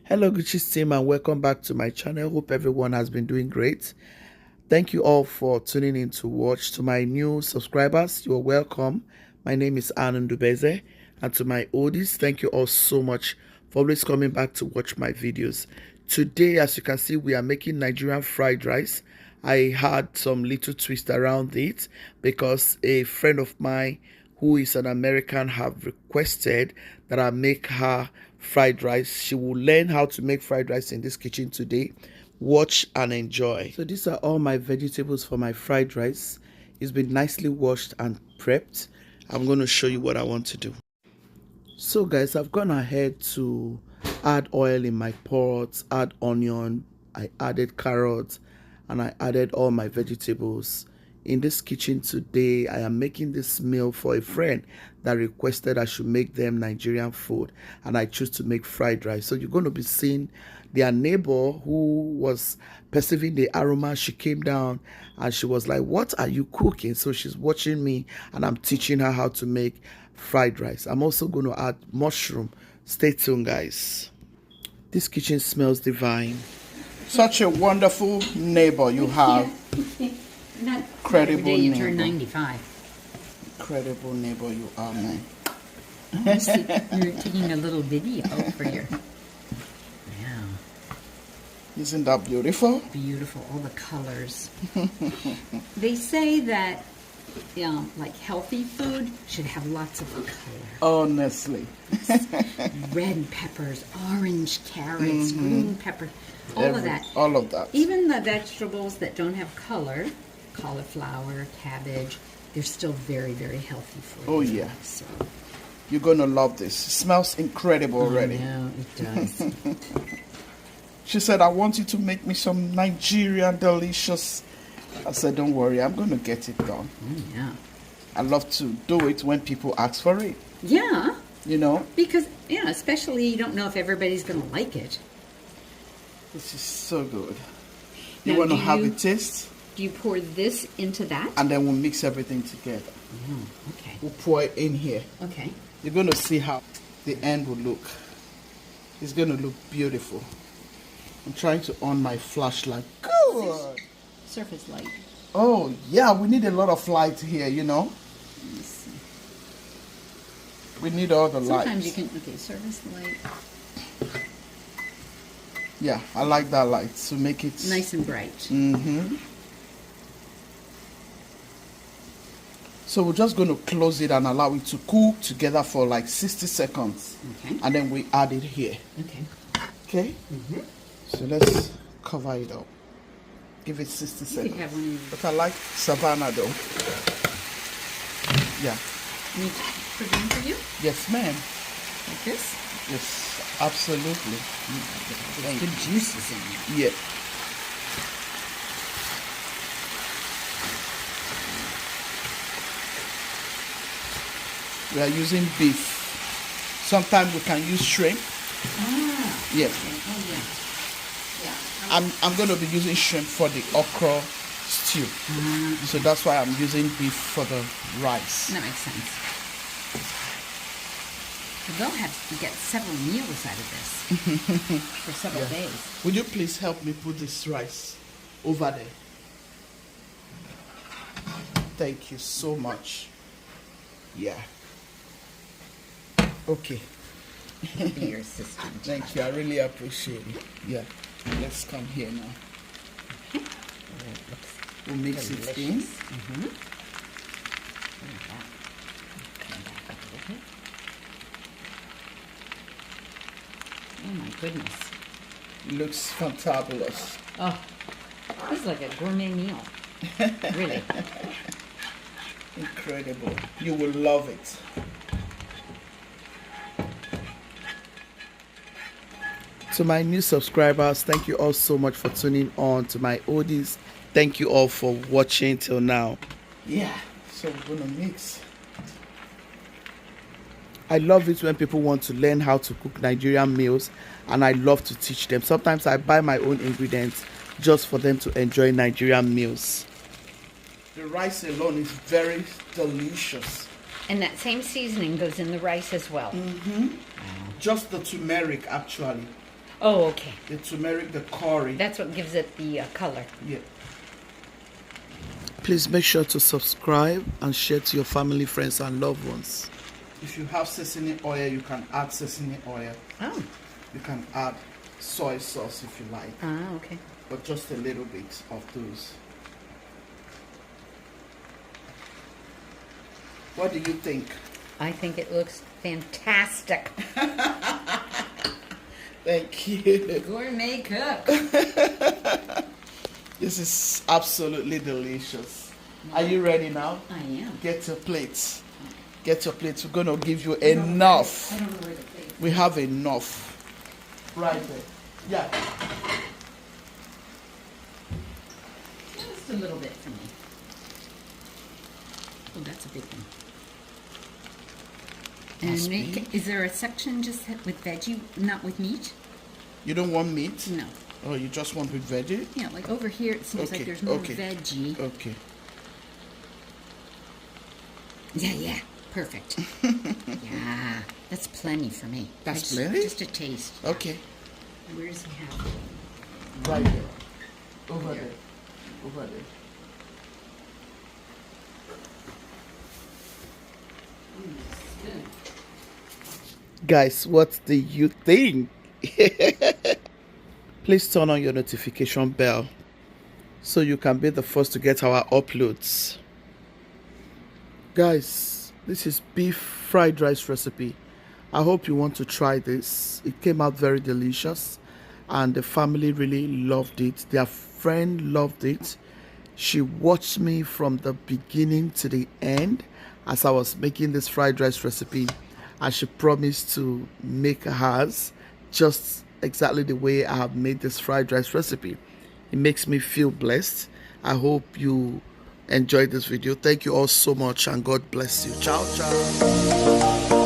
Hello Gucci's team and welcome back to my channel. Hope everyone has been doing great. Thank you all for tuning in to watch. To my new subscribers, you're welcome. My name is Anand Dubeze, and to my oldies, thank you all so much for always coming back to watch my videos. Today, as you can see, we are making Nigerian fried rice. I had some little twist around it because a friend of mine who is an American have requested that I make her fried rice. She will learn how to make fried rice in this kitchen today. Watch and enjoy. So these are all my vegetables for my fried rice. It's been nicely washed and prepped. I'm going to show you what I want to do. So guys, I've gone ahead to add oil in my pot, add onion, I added carrots, and I added all my vegetables. In this kitchen today, I am making this meal for a friend that requested I should make them Nigerian food, and I choose to make fried rice. So you're going to be seeing their neighbor who was perceiving the aroma. She came down and she was like, "What are you cooking?" So she's watching me and I'm teaching her how to make fried rice. I'm also going to add mushroom. Stay tuned, guys. This kitchen smells divine. Such a wonderful neighbor you have. Not Incredible every day you neighbor. turn 95. Incredible neighbor you are, man. Honestly, you're taking a little video for your... Wow. Isn't that beautiful? Beautiful, all the colors. They say that like healthy food should have lots of color. Honestly. Red peppers, orange carrots, green peppers, all of that. All of that. Even the vegetables that don't have color, cauliflower, cabbage, they're still very, very healthy for you. Oh, yeah. So, You're going to love this. It smells incredible already. no, it does. She said, "I want you to make me some Nigerian delicious." I said, "Don't worry, I'm going to get it done." Yeah. I love to do it when people ask for it, Yeah, you know. because, especially you don't know if everybody's going to like it. This is so good. You Now, want to do have you- a taste? Do you pour this into that? And then we'll mix everything together. Okay. We'll pour it in here. Okay. You're going to see how the end will look. It's going to look beautiful. I'm trying to on my flashlight. Good. Surface light. Oh, yeah, we need a lot of light here, you know. Let me see. We need all the light. Sometimes you can, surface light. Yeah, I like that light to make it Nice and bright. Mm-hmm. So we're just going to close it and allow it to cook together for like 60 seconds. Okay. And then we add it here. Okay. Okay? So let's cover it up. Give it 60 You seconds. could have one of But I like Savannah though. Yeah. me put it in for you, Yes, ma'am. like this. Yes, absolutely. There's good juices in there. Yeah. We are using beef. Sometimes we can use shrimp. Ah. Yeah. Okay. Oh, yeah. I'm going to be using shrimp for the okra stew. So that's why I'm using beef for the rice. That makes sense. They'll have to get several meals out of this for several days. Would you please help me put this rice over there? Thank you so much. Yeah. Okay. Be your assistant. Thank you. I really appreciate it. Yeah. Let's come here now. We'll mix it in. Oh my goodness. It looks fantabulous. Oh, this is like a gourmet meal. Really. Incredible. You will love it. To my new subscribers, thank you all so much for tuning on. To my oldies, thank you all for watching till now. Yeah, so we're gonna mix. I love it when people want to learn how to cook Nigerian meals, and I love to teach them. Sometimes I buy my own ingredients just for them to enjoy Nigerian meals. The rice alone is very delicious. And that same seasoning goes in the rice as well. Just the turmeric, actually. Oh, okay. The turmeric, the curry. That's what gives it the color. Yeah. Please make sure to subscribe and share to your family, friends, and loved ones. If you have sesame oil, you can add sesame oil. Oh. You can add soy sauce if you like. Ah, okay. But just a little bit of those. What do you think? I think it looks fantastic. Thank you. Gourmet cook. This is absolutely delicious. Are you ready now? I am. Get your plates. Get your plates. We're going to give you enough. I don't know where the plate is. We have enough. Right there. Yeah. Just a little bit for me. Oh, that's a big one. That's And big. is there a section just with veggie, not with meat? You don't want meat? No. Oh, you just want with veggie? Yeah, like over here it seems like there's more okay. veggie. Okay. Yeah, perfect. Yeah, that's plenty for me. That's plenty? Just a taste. Okay. Where does he have it? Right there. Over Here. there. Over there. Guys, what do you think? Please turn on your notification bell so you can be the first to get our uploads. Guys, this is beef fried rice recipe. I hope you want to try this. It came out very delicious and the family really loved it. Their friend loved it. She watched me from the beginning to the end as I was making this fried rice recipe, and she promised to make hers just exactly the way I have made this fried rice recipe. It makes me feel blessed. I hope you enjoyed this video. Thank you all so much and God bless you. Ciao, ciao.